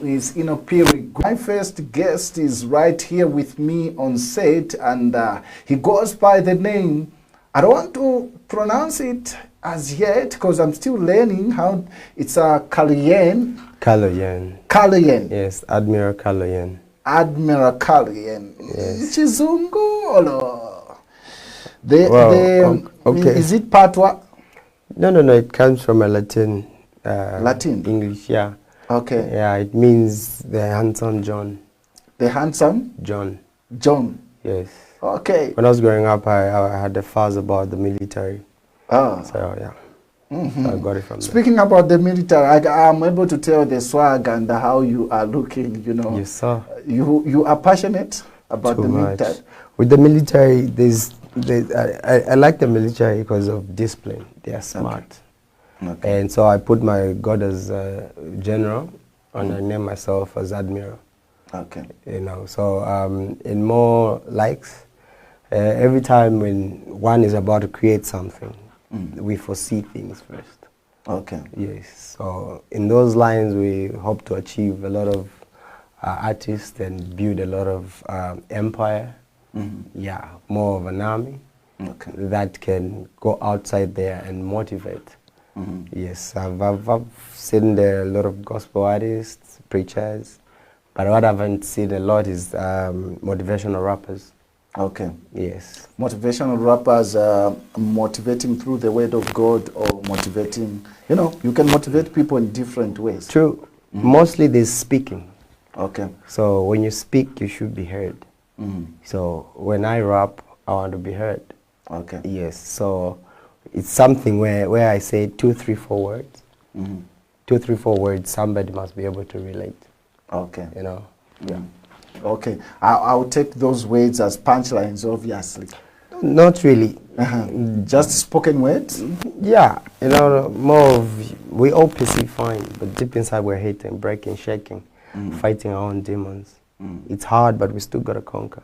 is Inopiri. My first guest is right here with me on set, and he goes by the name, I don't want to pronounce it as yet because I'm still learning how it's a Kaloyan. Kaloyan. Yes, Admiral Kaloyan. Admiral Kaloyan. Yes. Chizungu or okay. Is it Patwa? No. It comes from a Latin. Latin? English, yeah. Okay. Yeah, it means the handsome John. The handsome? John. John. Yes. Okay. When I was growing up, I had a fuss about the military. Ah. So, yeah. So I got it from Speaking about the military, I'm able to tell the swag and how you are looking, you know. Yes, sir. You are passionate about Too the much. military? With the military, I like the military because of discipline. They are smart. Okay. And so I put my God as general, and I named myself as Admiral. Okay. You know, so in more likes, every time when one is about to create something, we foresee things first. Okay. Yes. So in those lines, we hope to achieve a lot of artists and build a lot of empire. Yeah, more of an army that can go outside there and motivate. Yes, I've seen a lot of gospel artists, preachers, but what I haven't seen a lot is motivational rappers. Okay. Yes. Motivational rappers motivating through the word of God, or motivating, you know, you can motivate people in different ways. True. Mostly there's speaking. Okay. So when you speak, you should be heard. So when I rap, I want to be heard. Okay. Yes. So it's something where I say 2, 3, 4 words. 2, 3, 4 words, somebody must be able to relate. Okay. You know? Yeah. Okay. I'll take those words as punchlines, obviously. Not really. Just spoken words? Yeah. You know, more of, we all perceive fine, but deep inside we're hating, breaking, shaking, fighting our own demons. It's hard, but we still got to conquer.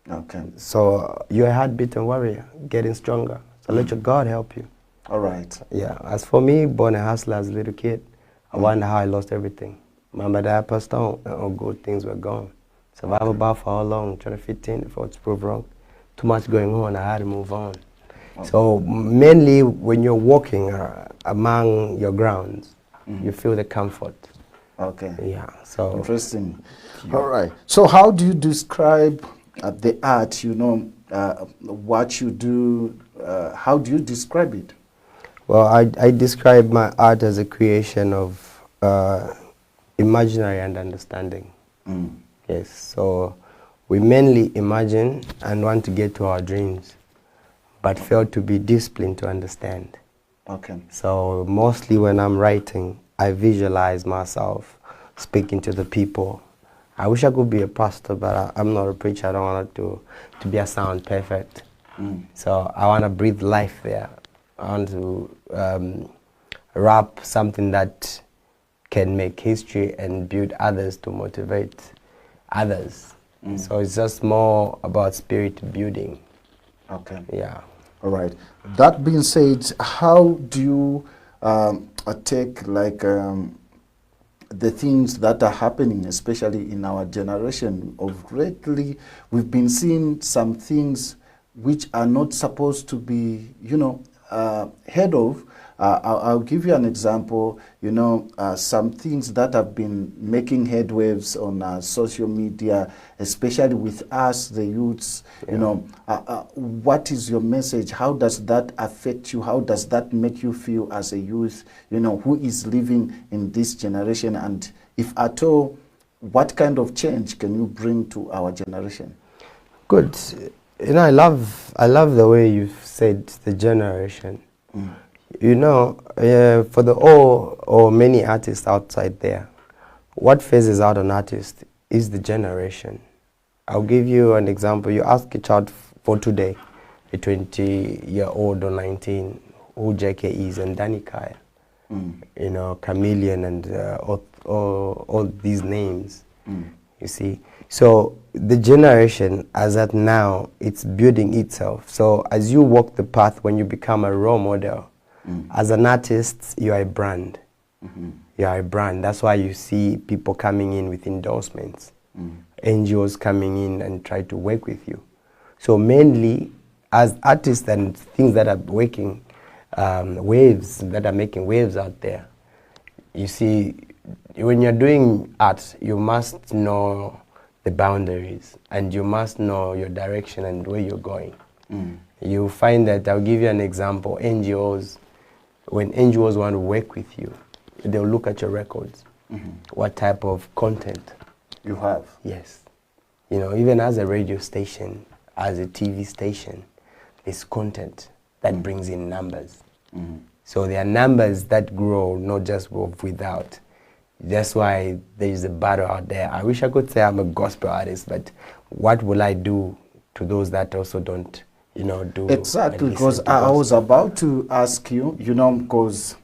Okay. So you're a hard-beaten warrior, getting stronger. So let your God help you. All right. Yeah. As for me, born a hustler as a little kid, I wonder how I lost everything. My dad passed on, and all good things were gone. Survival about for how long? Trying to fit in before it's proved wrong. Too much going on, I had to move on. So mainly when you're walking among your grounds, you feel the comfort. Okay. Yeah. So interesting. All right. So how do you describe the art, you know, what you do? How do you describe it? Well, I describe my art as a creation of imaginary and understanding. Yes, so we mainly imagine and want to get to our dreams, but fail to be disciplined to understand. Okay. So mostly when I'm writing, I visualize myself speaking to the people. I wish I could be a pastor, but I'm not a preacher. I don't want it to be a sound perfect. So I want to breathe life there. I want to rap something that can make history and build others to motivate others. So it's just more about spirit building. Okay. Yeah. All right. That being said, how do you take like the things that are happening, especially in our generation of lately? We've been seeing some things which are not supposed to be, you know, heard of. I'll give you an example. You know, some things that have been making headwaves on social media, especially with us, the youths. You know, what is your message? How does that affect you? How does that make you feel as a youth, you know, who is living in this generation? And if at all, what kind of change can you bring to our generation? Good. You know, I love the way you've said the generation. You know, for the all or many artists outside there, what phases out an artist is the generation. I'll give you an example. You ask a child for today, a 20-year-old or 19, who JK is and Danny Kaya, you know, Chameleon and all these names, you see. So the generation, as at now, it's building itself. So as you walk the path, when you become a role model, as an artist, you are a brand. You are a brand. That's why you see people coming in with endorsements, NGOs coming in and try to work with you. So mainly, as artists and things that are making waves out there, you see, when you're doing art, you must know the boundaries and you must know your direction and where you're going. You find that, I'll give you an example, NGOs, when NGOs want to work with you, they'll look at your records, what type of content you have. Yes. You know, even as a radio station, as a TV station, there's content that brings in numbers. So there are numbers that grow, not just without. That's why there is a battle out there. I wish I could say I'm a gospel artist, but what will I do to those that also don't, you know, do exactly? Because I was about to ask you, you know, because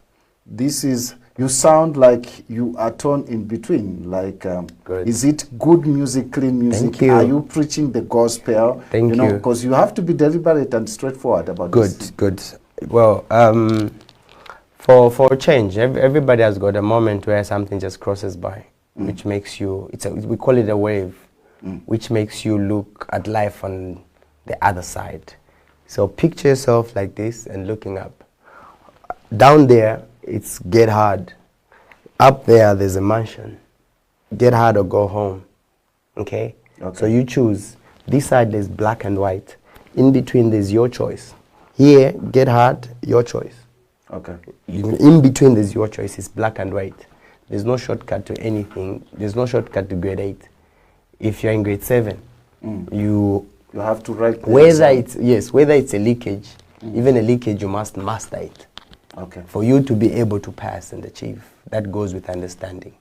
this is, you sound like you are torn in between. Like, is it good music, clean music? Thank you. Are you preaching the gospel? Thank you. You know, because you have to be deliberate and straightforward about this. Good. Well, for a change, everybody has got a moment where something just crosses by, which makes you, we call it a wave, which makes you look at life on the other side. So picture yourself like this and looking up. Down there, it's get hard. Up there's a mansion. Get hard or go home. Okay? So you choose. This side there's black and white. In between there's your choice. Here, get hard, your choice. Okay. In between there's your choice. It's black and white. There's no shortcut to anything. There's no shortcut to grade 8. If you're in grade 7, you have to write whether it's a leakage, even a leakage, you must master it. Okay. For you to be able to pass and achieve. That goes with understanding.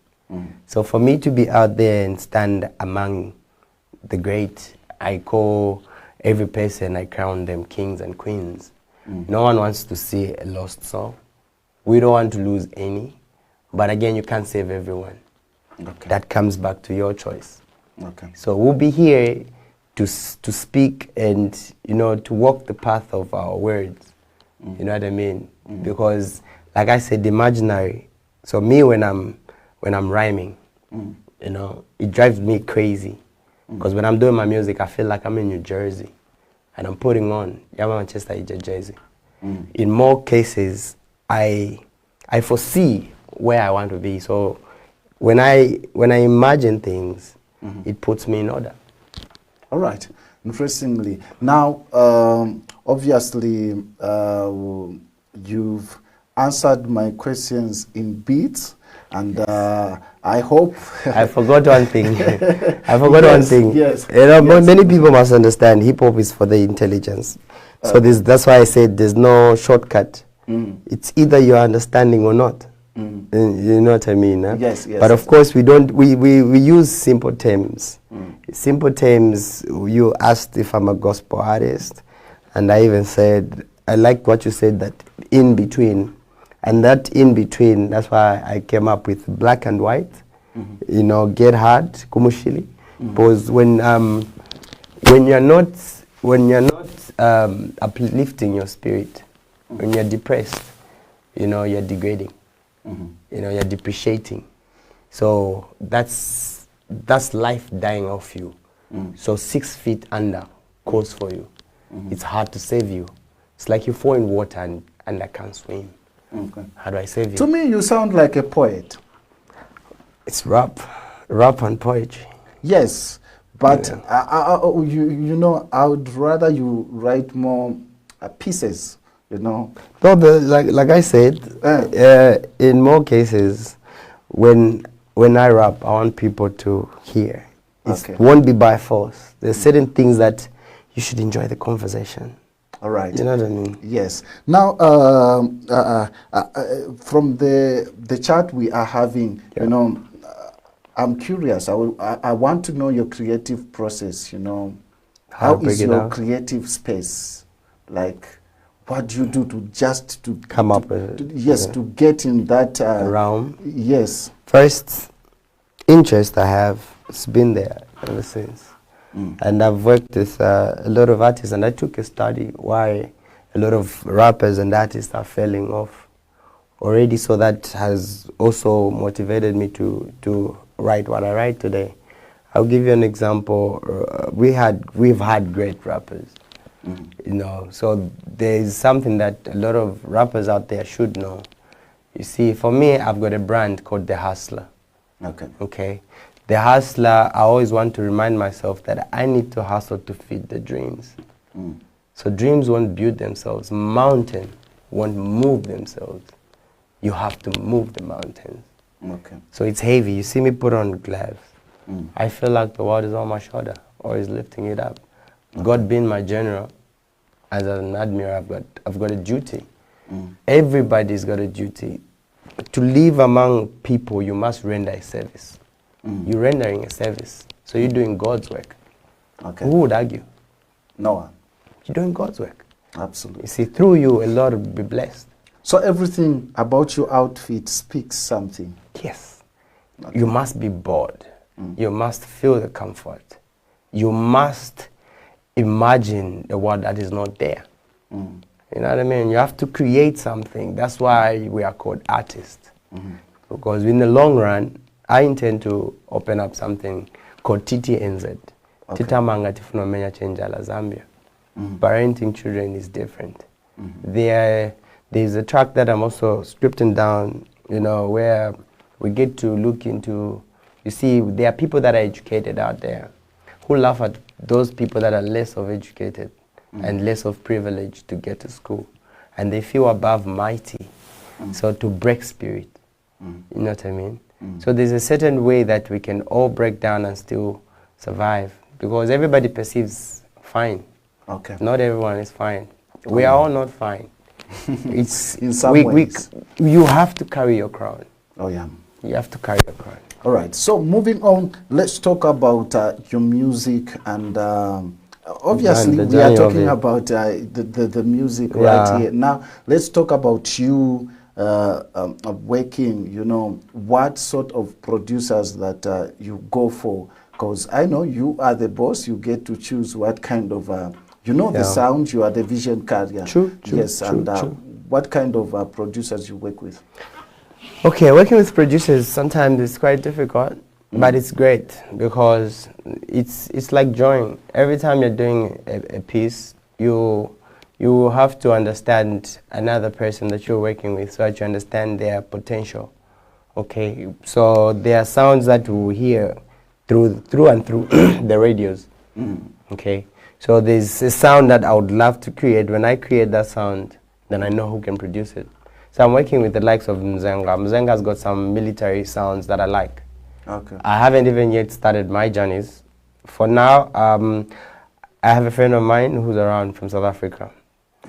So for me to be out there and stand among the great, I call every person, I crown them kings and queens. No one wants to see a lost soul. We don't want to lose any. But again, you can't save everyone. Okay. That comes back to your choice. Okay. So we'll be here to speak and, you know, to walk the path of our words. You know what I mean? Because, like I said, imaginary. So me, when I'm rhyming, you know, it drives me crazy. Because when I'm doing my music, I feel like I'm in New Jersey, and I'm putting on Manchester jersey. In more cases, I foresee where I want to be. So when I imagine things, it puts me in order. All right. Interestingly, now obviously you've answered my questions in beats, and I hope I forgot one thing. One thing. Yes. You know, many people must understand hip hop is for the intelligence. So that's why I said there's no shortcut. It's either you're understanding or not. You know what I mean? Huh? Yes. But of course we don't. We use simple terms. Simple terms. You asked if I'm a gospel artist, and I even said I like what you said, that in between. And that in between, that's why I came up with black and white. You know, get hard, kumushili. Because when you're not uplifting your spirit, when you're depressed, you know, you're degrading. You know, you're depreciating. So that's life dying off you. So 6 feet under calls for you. It's hard to save you. It's like you fall in water and I can't swim. Okay. How do I save you? To me, you sound like a poet. It's rap and poetry. Yes, but you know, I would rather you write more pieces. You know. No, like I said, in more cases, when I rap, I want people to hear. It won't be by force. There's certain things that you should enjoy the conversation. All right. You know what I mean? Yes. Now, from the chat we are having, you know, I'm curious. I want to know your creative process. You know, how is your creative space? Like, what do you do to come up with it? Yes, to get in that realm. Yes. First interest I have, it's been there ever since. And I've worked with a lot of artists, and I took a study why a lot of rappers and artists are falling off. already, so that has also motivated me to write what I write today. I'll give you an example. We've had great rappers, you know, so there's something that a lot of rappers out there should know. You see, for me, I've got a brand called The Hustler. Okay. Okay. The Hustler, I always want to remind myself that I need to hustle to feed the dreams. So dreams won't build themselves. Mountain won't move themselves. You have to move the mountains. Okay. So it's heavy. You see me put on gloves. I feel like the world is on my shoulder, or is lifting it up. God being my general, as an admiral, I've got a duty. Everybody's got a duty. To live among people, you must render a service. You're rendering a service, so you're doing God's work. Okay. Who would argue? No one. You're doing God's work. Absolutely. You see, through you, a lot will be blessed. So everything about your outfit speaks something. Yes. Okay. You must be bored. You must feel the comfort. You must imagine a world that is not there. You know what I mean? You have to create something. That's why we are called artists. Because in the long run, I intend to open up something called TTNZ. Tita Manga Tifnomenya Chenjala Zambia. Parenting children is different. There's a track that I'm also scripting down, you know, where we get to look into, you see, there are people that are educated out there who laugh at those people that are less of educated and less of privileged to get to school. And they feel above mighty. So to break spirit, you know what I mean? So there's a certain way that we can all break down and still survive, because everybody perceives fine. Okay. Not everyone is fine. We are all not fine. It's in some ways. You have to carry your crown. Oh yeah. You have to carry your crown. All right. So moving on, let's talk about your music, and obviously we are talking about the music right here. Now let's talk about you working. You know, what sort of producers that you go for? Because I know you are the boss. You get to choose what kind of the sound. You are the vision carrier. True. Yes. And what kind of producers you work with? Okay, working with producers sometimes it's quite difficult, but it's great because it's like drawing. Every time you're doing a piece, you have to understand another person that you're working with, so that you understand their potential. Okay, so there are sounds that we hear through and through the radios. Okay, so there's a sound that I would love to create. When I create that sound, then I know who can produce it. So I'm working with the likes of Mzenga. Mzenga's got some military sounds that I like. Okay. I haven't even yet started my journeys. For now, I have a friend of mine who's around from South Africa.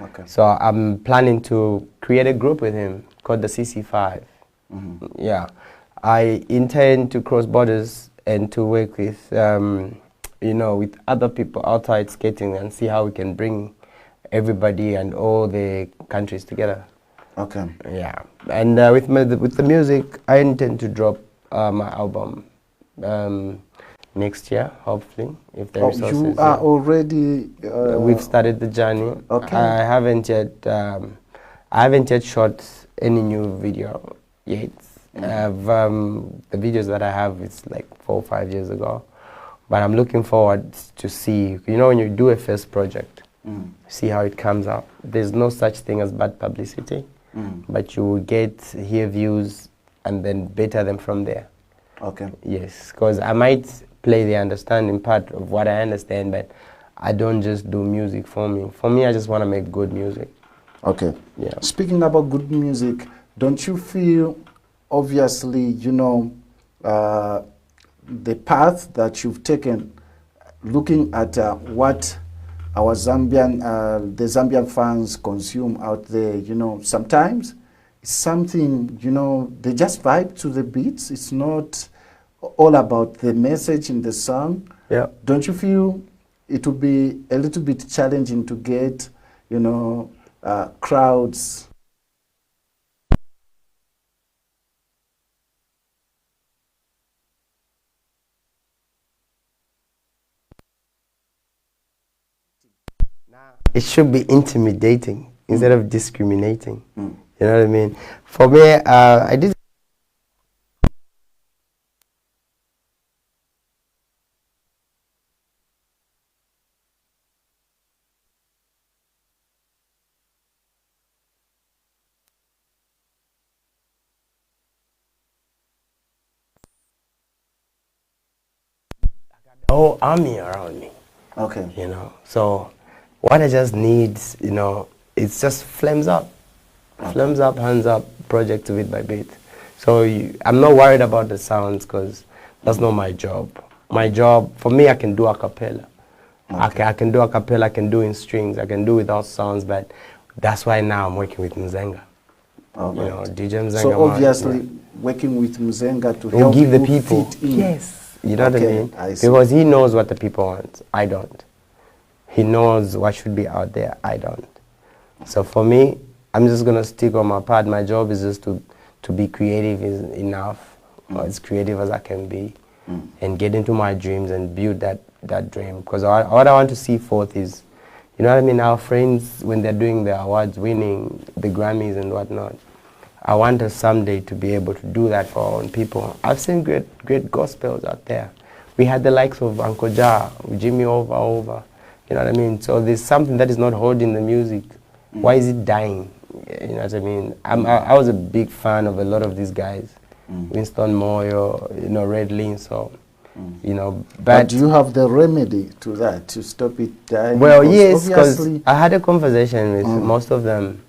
Okay. So I'm planning to create a group with him called the CC5. Yeah. I intend to cross borders and to work with, with other people outside skating and see how we can bring everybody and all the countries together. Okay. Yeah, and with the music, I intend to drop my album next year, hopefully, if the resources. You are already. We've started the journey. Okay. I haven't yet shot any new video yet. The videos that I have, it's like 4 or 5 years ago, but I'm looking forward to see. You know, when you do a first project, see how it comes out. There's no such thing as bad publicity. But you will hear views and then better them from there. Okay. Yes, because I might play the understanding part of what I understand, but I don't just do music for me. For me, I just want to make good music. Okay. Yeah. Speaking about good music, don't you feel, obviously, the path that you've taken, looking at what our the Zambian fans consume out there, sometimes it's something, they just vibe to the beats. It's not all about the message in the song. Yeah. Don't you feel it would be a little bit challenging to get, crowds? It should be intimidating instead of discriminating. You know what I mean? For me, I did. The whole army around me. Okay. You know, so what I just need, you know, it's just flames up. Flames up, hands up, project bit by bit. So I'm not worried about the sounds because that's not my job. My job, for me, I can do a cappella. Okay. I can do a cappella, I can do in strings, I can do without sounds, but that's why now I'm working with Mzenga. All You right. know, DJ Mzenga. So obviously, working with Mzenga to will help give the you people. fit in. Yes, you know what I mean? I see. Because he knows what the people want. I don't. He knows what should be out there. I don't. So for me, I'm just gonna stick on my part. My job is just to be creative enough, or as creative as I can be, and get into my dreams and build that dream. Because what I want to see forth is, you know what I mean, our friends, when they're doing their awards, winning the Grammys and whatnot, I want us someday to be able to do that for our own people. I've seen great gospels out there. We had the likes of Uncle Ja, Jimmy Over. You know what I mean? So there's something that is not holding the music. Why is it dying? You know what I mean? I was a big fan of a lot of these guys. Winston Moyo, you know, Red Lynn, so, you know. But do you have the remedy to that, to stop it dying? Well, yes, because I had a conversation with most of them,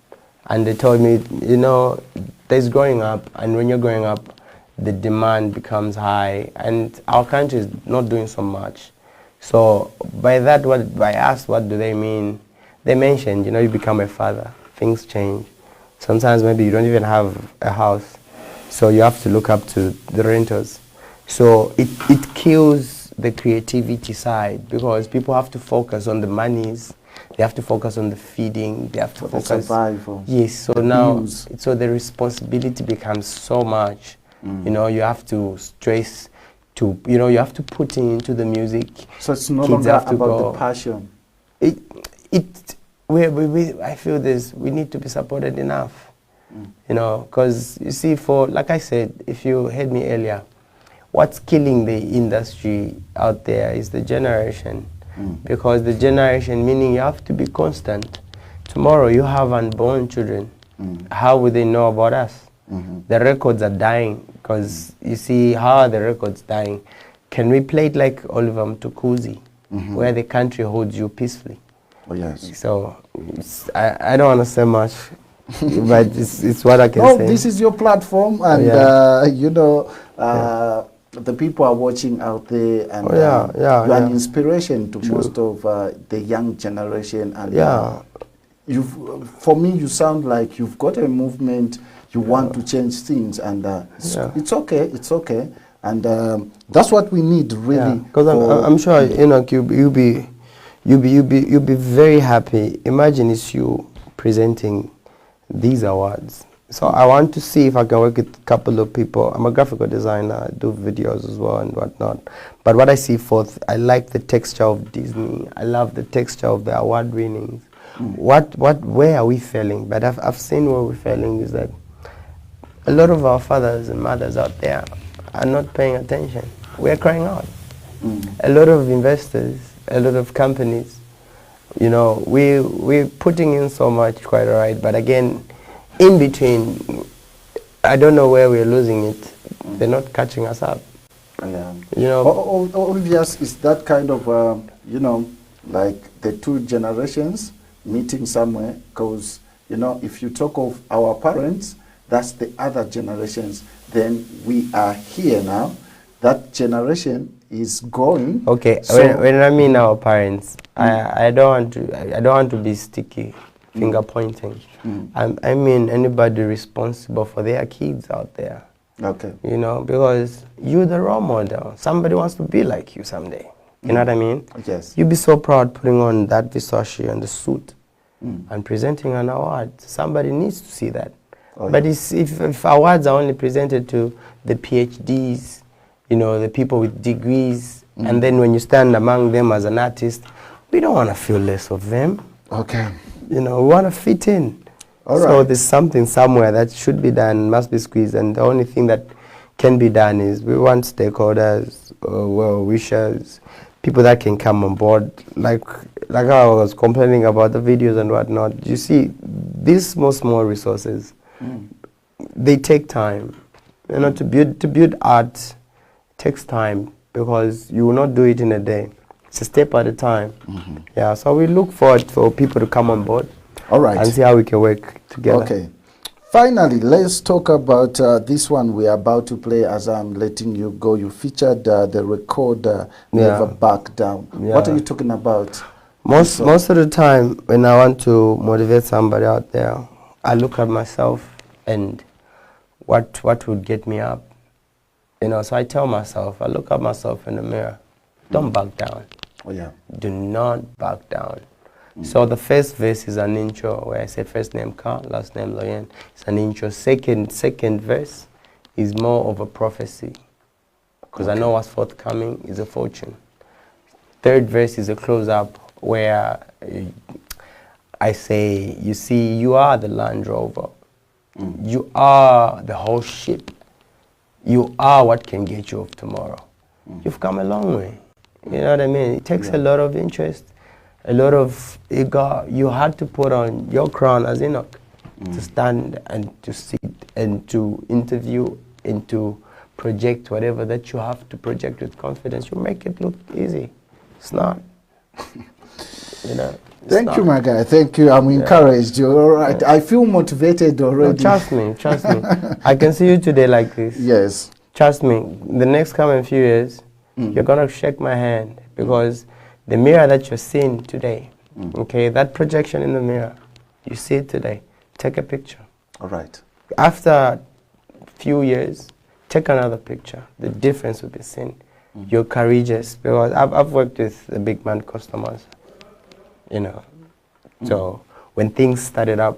and they told me, you know, there's growing up, and when you're growing up, the demand becomes high, and our country is not doing so much. So by that, I asked, what do they mean? They mentioned, you know, you become a father, things change. Sometimes maybe you don't even have a house, so you have to look up to the renters. So it kills the creativity side because people have to focus on the monies, they have to focus on the feeding, they have to focus. The survival. Yes, so now, so the responsibility becomes so much. You know, you have to stress to, you know, you have to put into the music. So it's no longer about the passion. I feel we need to be supported enough, you know, because you see, like I said, if you heard me earlier, what's killing the industry out there is the generation, because the generation, meaning you have to be constant. Tomorrow you have unborn children. How will they know about us? The records are dying, because you see, how are the records dying? Can we play it like Oliver Mtukudzi, where the country holds you peacefully? Oh, yes. So I don't want to say much, but it's what I can say. No, this is your platform, and you know, the people are watching out there, and you're an inspiration to most of the young generation. And for me, you sound like you've got a movement. You want to change things, and it's okay. It's okay, and that's what we need, really. Because I'm sure, you know, you'll be very happy. Imagine it's you presenting these awards. So I want to see if I can work with a couple of people. I'm a graphical designer, I do videos as well and whatnot. But what I see forth, I like the texture of Disney. I love the texture of the award winnings. Where are we failing? But I've seen where we're failing is that a lot of our fathers and mothers out there are not paying attention. We're crying out. A lot of investors, a lot of companies, you know, we're putting in so much, quite all right, but again, in between, I don't know where we're losing it. They're not catching us up. Yeah. You know, obvious is that kind of, you know, like the two generations meeting somewhere, because, you know, if you talk of our parents, that's the other generations. Then we are here now. That generation is going. Okay, so when I mean our parents, I don't want to be sticky, finger pointing. I mean anybody responsible for their kids out there. Okay. You know, because you're the role model. Somebody wants to be like you someday. You know what I mean? Yes. You'd be so proud putting on that Versace and the suit and presenting an award. Somebody needs to see that. Oh, but if awards are only presented to the PhDs, you know, the people with degrees, and then when you stand among them as an artist, we don't want to feel less of them. Okay. You know, we want to fit in. All So right. there's something somewhere that should be done, must be squeezed, and the only thing that can be done is we want stakeholders, well-wishers, people that can come on board. Like I was complaining about the videos and whatnot. You see, these small resources, they take time. You know, to build art takes time, because you will not do it in a day. It's a step at a time. Yeah, so we look forward for people to come on board. All right. And see how we can work together. Okay. Finally, let's talk about this one we are about to play. As I'm letting you go, you featured the record Never Back Down. What are you talking about? Most of the time when I want to motivate somebody out there, I look at myself and what would get me up. You know, so I tell myself, I look at myself in the mirror, don't back down. Oh yeah. Do not back down. So the first verse is an intro where I say first name Ka, last name Loyan. It's an intro. Second verse is more of a prophecy, because I know what's forthcoming is a fortune. Third verse is a close-up where I say, you see, you are the Land Rover. You are the whole ship. You are what can get you off tomorrow. You've come a long way. You know what I mean? It takes a lot of interest, a lot of ego. You had to put on your crown as Enoch to stand and to sit and to interview and to project whatever that you have to project with confidence. You make it look easy. It's not. You know. Thank you, my guy. Thank you. I'm encouraged. You're all right. I feel motivated already. No, trust me. I can see you today like this. Yes. Trust me. The next coming few years, you're gonna shake my hand, because the mirror that you're seeing today, okay, that projection in the mirror, you see it today. Take a picture. All right. After a few years, take another picture. The difference will be seen. You're courageous, because I've worked with the big man customers. You know, so when things started up,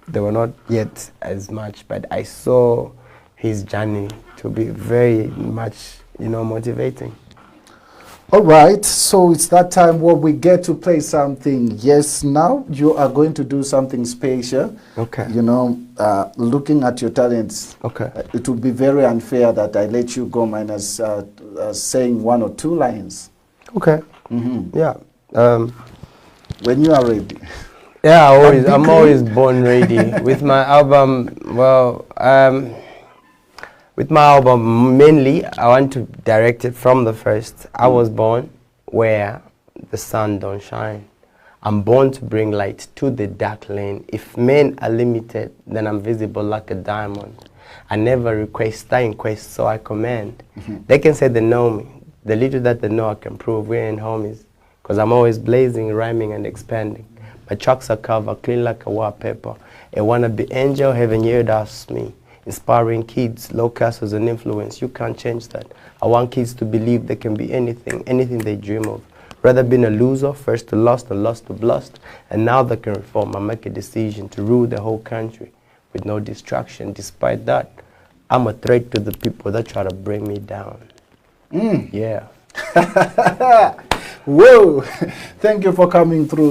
they were not yet as much, but I saw his journey to be very much, you know, motivating. All right, so it's that time where we get to play something. Yes, now you are going to do something special. Okay. You know, looking at your talents, Okay. It would be very unfair that I let you go minus saying 1 or 2 lines. Okay. Yeah. When you are ready. Yeah, I'm always born ready. With my album, with my album, mainly, I want to direct it from the first. I was born where the sun don't shine. I'm born to bring light to the dark lane. If men are limited, then I'm visible like a diamond. I never request, I inquest, so I command. They can say they know me. The little that they know I can prove. We ain't homies, because I'm always blazing, rhyming, and expanding. My tracks are covered, clean like a wallpaper. A wannabe angel, heaven here, that's me. Inspiring kids, low caste as an influence, you can't change that. I want kids to believe they can be anything they dream of. Rather been a loser, first to lost and lost to blessed, and now they can reform and make a decision to rule the whole country with no distraction. Despite that, I'm a threat to the people that try to bring me down. Yeah. Whoa! Thank you for coming through.